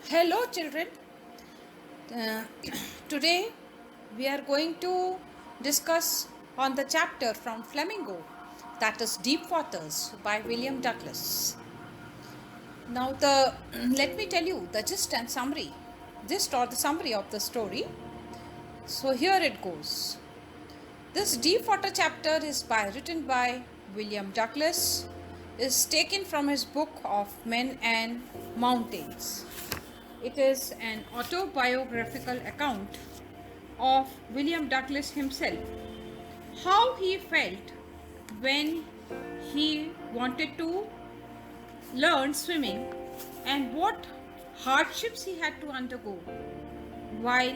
Hello, children. Uh, Today we are going to discuss on the chapter from Flamingo, that is Deep Waters by William Douglas. Now, the let me tell you the gist or the summary of the story. So here it goes. This Deep Water chapter is written by William Douglas, is taken from his book of Men and Mountains. It is an autobiographical account of William Douglas himself, how he felt when he wanted to learn swimming and what hardships he had to undergo while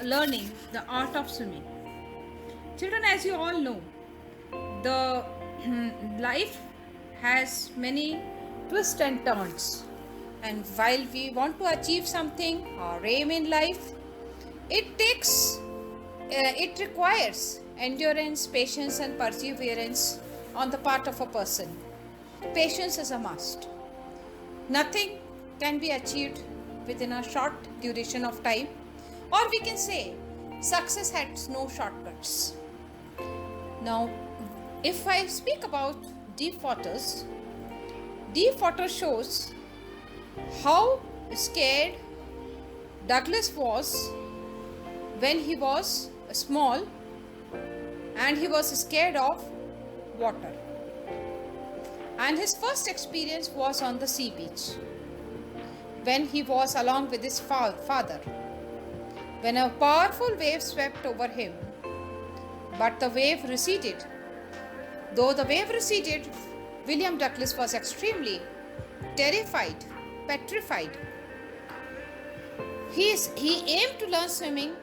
learning the art of swimming. Children, as you all know, the life has many twists and turns, and while we want to achieve something or aim in life, it requires endurance, patience, and perseverance on the part of a person. Patience is a must. Nothing can be achieved within a short duration of time, or we can say success has no shortcuts. Now, if I speak about deep waters, deep water shows how scared Douglas was when he was small and he was scared of water. And his first experience was on the sea beach when he was along with his father. When a powerful wave swept over him, but the wave receded. Though the wave receded, William Douglas was extremely terrified, petrified. He aimed to learn swimming.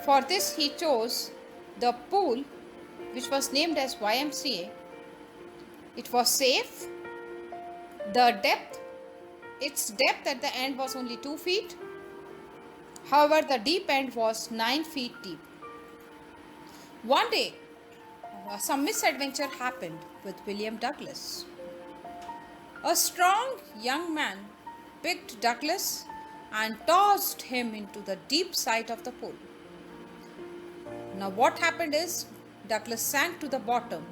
For this, he chose the pool, which was named as YMCA. It was safe. Its depth at the end was only 2 feet. However, the deep end was 9 feet deep. One day, some misadventure happened with William Douglas. A strong young man picked Douglas and tossed him into the deep side of the pool. Now, what happened is Douglas sank to the bottom.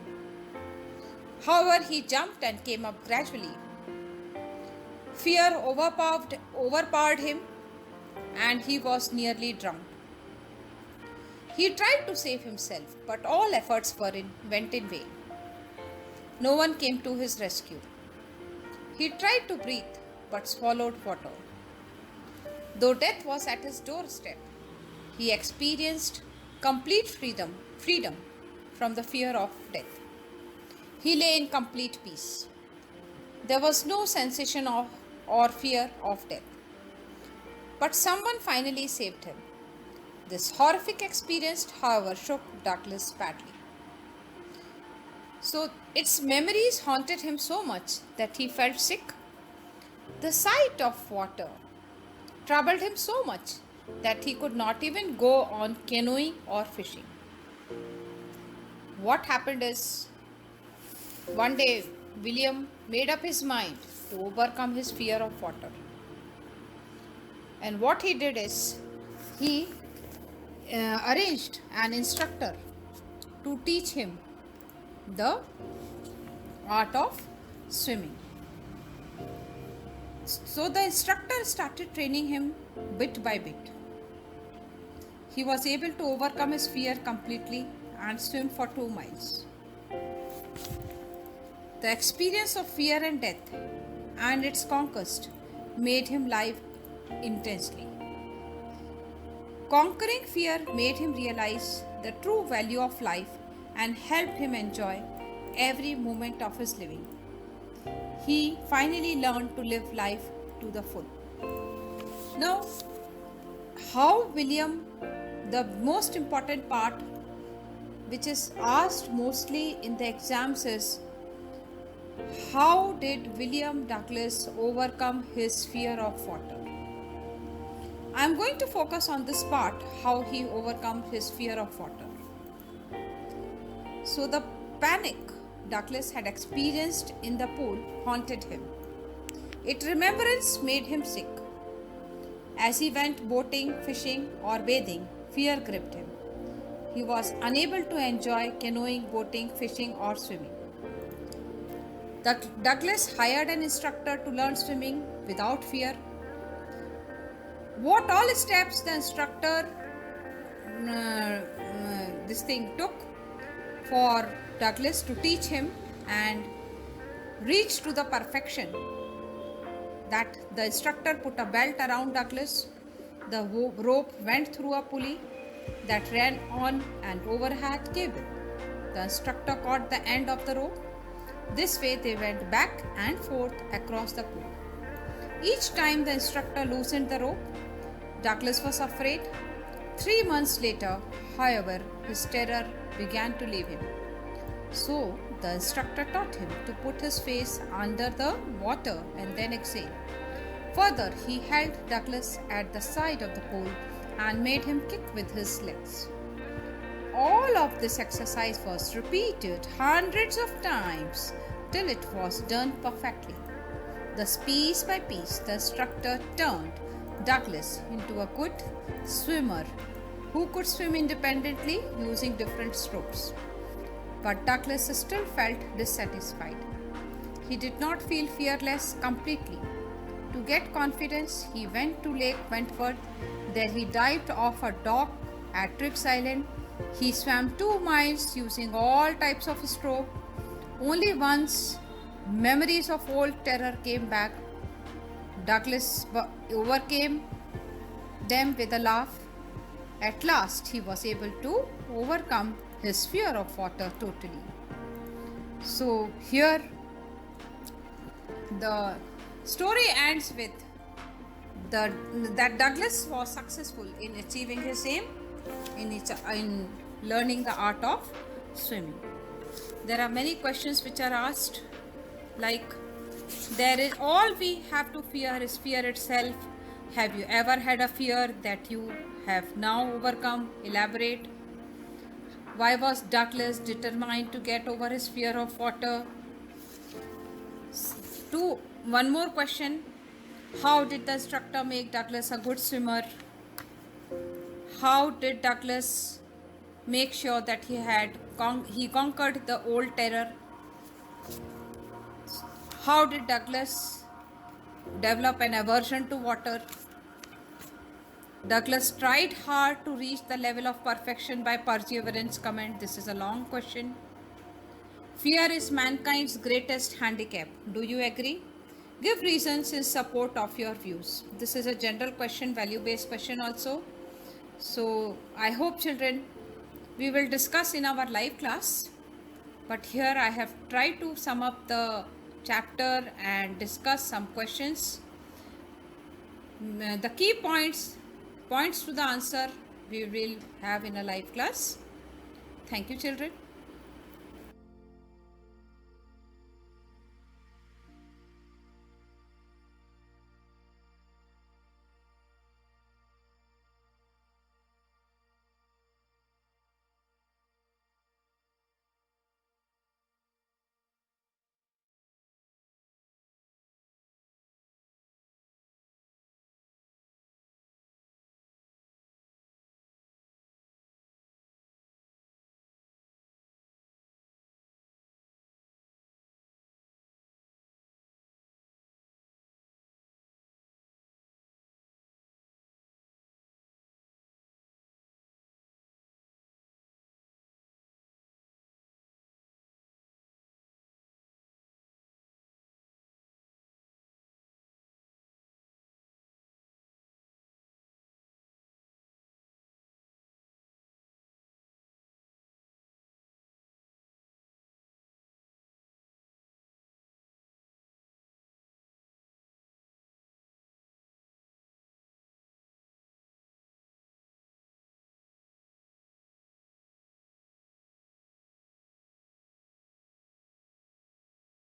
However, he jumped and came up gradually. Fear overpowered him and he was nearly drowned. He tried to save himself, but all efforts went in vain. No one came to his rescue. He tried to breathe, but swallowed water. Though death was at his doorstep, he experienced complete freedom from the fear of death. He lay in complete peace. There was no sensation of or fear of death. But someone finally saved him. This horrific experience, however, shook Douglas badly. So its memories haunted him so much that he felt sick. The sight of water troubled him so much that he could not even go on canoeing or fishing. What happened is, one day William made up his mind to overcome his fear of water. And what he did is, he arranged an instructor to teach him the art of swimming. So the instructor started training him bit by bit. He was able to overcome his fear completely and swim for 2 miles. The experience of fear and death and its conquest made him live intensely. Conquering fear made him realize the true value of life and helped him enjoy every moment of his living. He finally learned to live life to the full. Now, the most important part which is asked mostly in the exams is, how did William Douglas overcome his fear of water? I am going to focus on this part, how he overcome his fear of water. So the panic Douglas had experienced in the pool haunted him. Its remembrance made him sick. As he went boating, fishing, or bathing, fear gripped him. He was unable to enjoy canoeing, boating, fishing, or swimming. Douglas hired an instructor to learn swimming without fear. What all steps the instructor took for Douglas to teach him and reach to the perfection that the instructor put a belt around Douglas. The rope went through a pulley that ran on an overhead cable. The instructor caught the end of the rope. This way they went back and forth across the pool. Each time the instructor loosened the rope, Douglas was afraid. 3 months later, however, his terror began to leave him. So the instructor taught him to put his face under the water and then exhale. Further, he held Douglas at the side of the pool and made him kick with his legs. All of this exercise was repeated hundreds of times till it was done perfectly. Thus, piece by piece, the instructor turned Douglas into a good swimmer who could swim independently using different strokes. But Douglas still felt dissatisfied. He did not feel fearless completely. To get confidence, he went to Lake Wentworth. There he dived off a dock at Triggs Island. He swam 2 miles using all types of stroke. Only once memories of old terror came back. Douglas overcame them with a laugh. At last, he was able to overcome his fear of water totally. So, here the story ends with that Douglas was successful in achieving his aim in learning the art of swimming. There are many questions which are asked, like, there is all we have to fear is fear itself. Have you ever had a fear that you have now overcome? Elaborate. Why was Douglas determined to get over his fear of water? One more question. How did the instructor make Douglas a good swimmer? How did Douglas make sure that he conquered the old terror? How did Douglas develop an aversion to water? Douglas tried hard to reach the level of perfection by perseverance. Comment. This is a long question. Fear is mankind's greatest handicap. Do you agree? Give reasons in support of your views. This is a general question, value-based question also. So I hope, children, we will discuss in our live class. But here I have tried to sum up the chapter and discuss some questions. The key points to the answer we will have in a live class. Thank you, children.